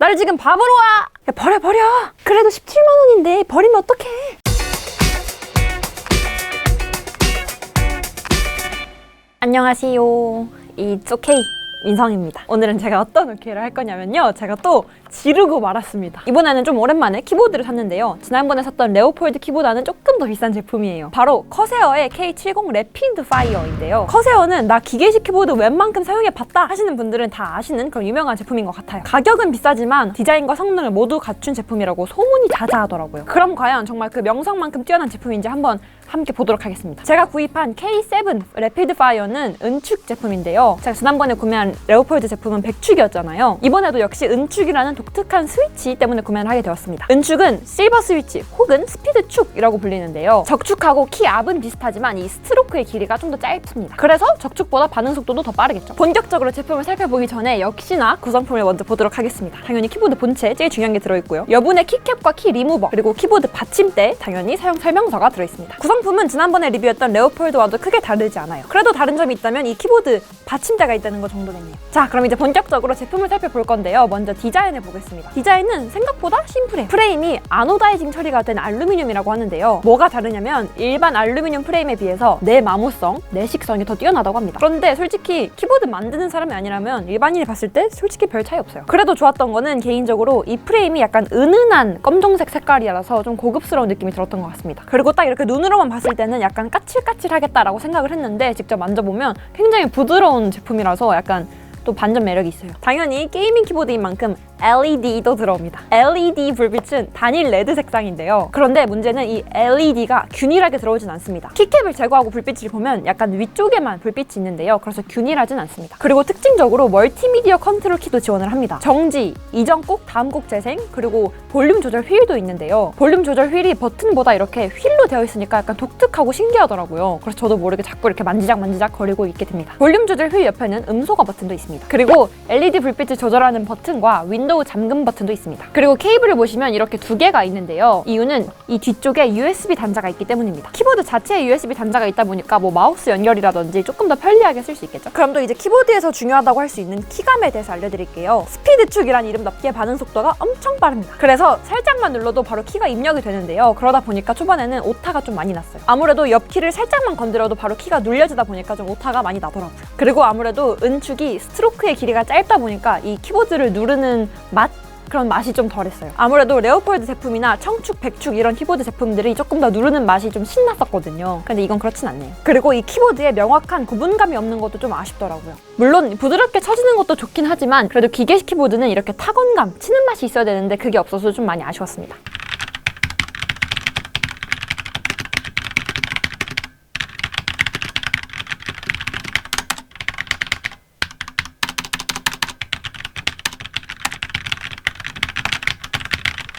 나를 지금 바보로 와! 야, 버려! 그래도 17만 원인데 버리면 어떡해? 안녕하세요. It's okay. 민성입니다. 오늘은 제가 어떤 올케이를 할 거냐면요. 제가 또 지르고 말았습니다. 이번에는 좀 오랜만에 키보드를 샀는데요. 지난번에 샀던 레오폴드 키보다는 조금 더 비싼 제품이에요. 바로 커세어의 K70 래피드 파이어인데요. 커세어는 나 기계식 키보드 웬만큼 사용해봤다 하시는 분들은 다 아시는 그런 유명한 제품인 것 같아요. 가격은 비싸지만 디자인과 성능을 모두 갖춘 제품이라고 소문이 자자하더라고요. 그럼 과연 정말 그 명성만큼 뛰어난 제품인지 한번 함께 보도록 하겠습니다. 제가 구입한 K7 래피드 파이어는 은축 제품인데요. 제가 지난번에 구매한 레오폴드 제품은 백축이었잖아요. 이번에도 역시 은축이라는 독특한 스위치 때문에 구매를 하게 되었습니다. 은축은 실버 스위치 혹은 스피드 축이라고 불리는데요. 적축하고 키 압은 비슷하지만 이 스트로크의 길이가 좀 더 짧습니다. 그래서 적축보다 반응 속도도 더 빠르겠죠. 본격적으로 제품을 살펴보기 전에 역시나 구성품을 먼저 보도록 하겠습니다. 당연히 키보드 본체 제일 중요한 게 들어있고요. 여분의 키캡과 키 리무버 그리고 키보드 받침대 당연히 사용 설명서가 들어있습니다. 구성품은 지난번에 리뷰했던 레오폴드와도 크게 다르지 않아요. 그래도 다른 점이 있다면 이 키보드 받침대가 있다는 거 정도겠네요. 자, 그럼 이제 본격적으로 제품을 살펴볼 건데요. 먼저 디자인을 보겠습니다. 디자인은 생각보다 심플해요. 프레임이 아노다이징 처리가 된 알루미늄이라고 하는데요. 뭐가 다르냐면 일반 알루미늄 프레임에 비해서 내마모성, 내식성이 더 뛰어나다고 합니다. 그런데 솔직히 키보드 만드는 사람이 아니라면 일반인이 봤을 때 솔직히 별 차이 없어요. 그래도 좋았던 거는 개인적으로 이 프레임이 약간 은은한 검정색 색깔이라서 좀 고급스러운 느낌이 들었던 것 같습니다. 그리고 딱 이렇게 눈으로만 봤을 때는 약간 까칠까칠하겠다라고 생각을 했는데 직접 만져보면 굉장히 부드러운 제품이라서 약간 또 반전 매력이 있어요. 당연히 게이밍 키보드인 만큼 LED도 들어옵니다. LED 불빛은 단일 레드 색상인데요. 그런데 문제는 이 LED가 균일하게 들어오진 않습니다. 키캡을 제거하고 불빛을 보면 약간 위쪽에만 불빛이 있는데요. 그래서 균일하진 않습니다. 그리고 특징적으로 멀티미디어 컨트롤 키도 지원을 합니다. 정지, 이전 곡, 다음 곡 재생, 그리고 볼륨 조절 휠도 있는데요. 볼륨 조절 휠이 버튼보다 이렇게 휠로 되어 있으니까 약간 독특하고 신기하더라고요. 그래서 저도 모르게 자꾸 이렇게 만지작 거리고 있게 됩니다. 볼륨 조절 휠 옆에는 음소거 버튼도 있습니다. 그리고 LED 불빛을 조절하는 버튼과 윈도우 잠금 버튼도 있습니다. 그리고 케이블을 보시면 이렇게 두 개가 있는데요. 이유는 이 뒤쪽에 USB 단자가 있기 때문입니다. 키보드 자체에 USB 단자가 있다 보니까 뭐 마우스 연결이라든지 조금 더 편리하게 쓸 수 있겠죠. 그럼 또 이제 키보드에서 중요하다고 할 수 있는 키감에 대해서 알려드릴게요. 스피드 축이란 이름답게 반응 속도가 엄청 빠릅니다. 그래서 살짝만 눌러도 바로 키가 입력이 되는데요. 그러다 보니까 초반에는 오타가 좀 많이 났어요. 아무래도 옆 키를 살짝만 건드려도 바로 키가 눌려지다 보니까 좀 오타가 많이 나더라고요. 그리고 아무래도 은축이 스트로크의 길이가 짧다 보니까 이 키보드를 누르는 그런 맛이 좀 덜했어요. 아무래도 레오폴드 제품이나 청축, 백축 이런 키보드 제품들이 조금 더 누르는 맛이 좀 신났었거든요. 근데 이건 그렇진 않네요. 그리고 이 키보드에 명확한 구분감이 없는 것도 좀 아쉽더라고요. 물론 부드럽게 쳐지는 것도 좋긴 하지만 그래도 기계식 키보드는 이렇게 타건감, 치는 맛이 있어야 되는데 그게 없어서 좀 많이 아쉬웠습니다.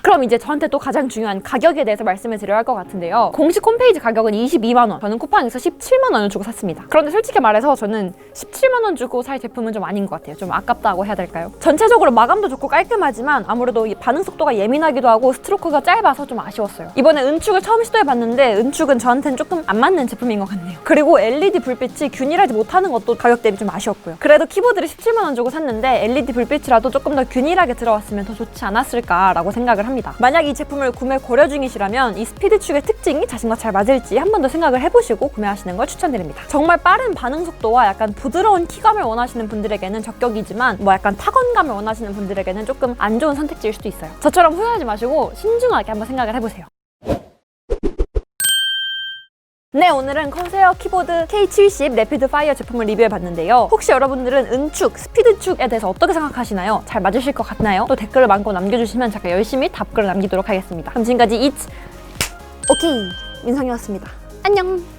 그럼 이제 저한테 또 가장 중요한 가격에 대해서 말씀을 드려야 할 것 같은데요. 공식 홈페이지 가격은 22만 원, 저는 쿠팡에서 17만 원을 주고 샀습니다. 그런데 솔직히 말해서 저는 17만 원 주고 살 제품은 좀 아닌 것 같아요. 좀 아깝다고 해야 될까요? 전체적으로 마감도 좋고 깔끔하지만 아무래도 이 반응 속도가 예민하기도 하고 스트로크가 짧아서 좀 아쉬웠어요. 이번에 은축을 처음 시도해봤는데 은축은 저한테는 조금 안 맞는 제품인 것 같네요. 그리고 LED 불빛이 균일하지 못하는 것도 가격 대비 좀 아쉬웠고요. 그래도 키보드를 17만 원 주고 샀는데 LED 불빛이라도 조금 더 균일하게 들어왔으면 더 좋지 않았을까라고 생각을 합니다. 만약 이 제품을 구매 고려 중이시라면 이 스피드 축의 특징이 자신과 잘 맞을지 한 번 더 생각을 해보시고 구매하시는 걸 추천드립니다. 정말 빠른 반응 속도와 약간 부드러운 키감을 원하시는 분들에게는 저격이지만 뭐 약간 타건감을 원하시는 분들에게는 조금 안 좋은 선택지일 수도 있어요. 저처럼 후회하지 마시고 신중하게 한번 생각을 해보세요. 네, 오늘은 커세어 키보드 K70 래피드 파이어 제품을 리뷰해봤는데요. 혹시 여러분들은 은축, 스피드축에 대해서 어떻게 생각하시나요? 잘 맞으실 것 같나요? 또 댓글을 마음껏 남겨주시면 제가 열심히 답글을 남기도록 하겠습니다. 그럼 지금까지 It's okay 민성이었습니다. 안녕!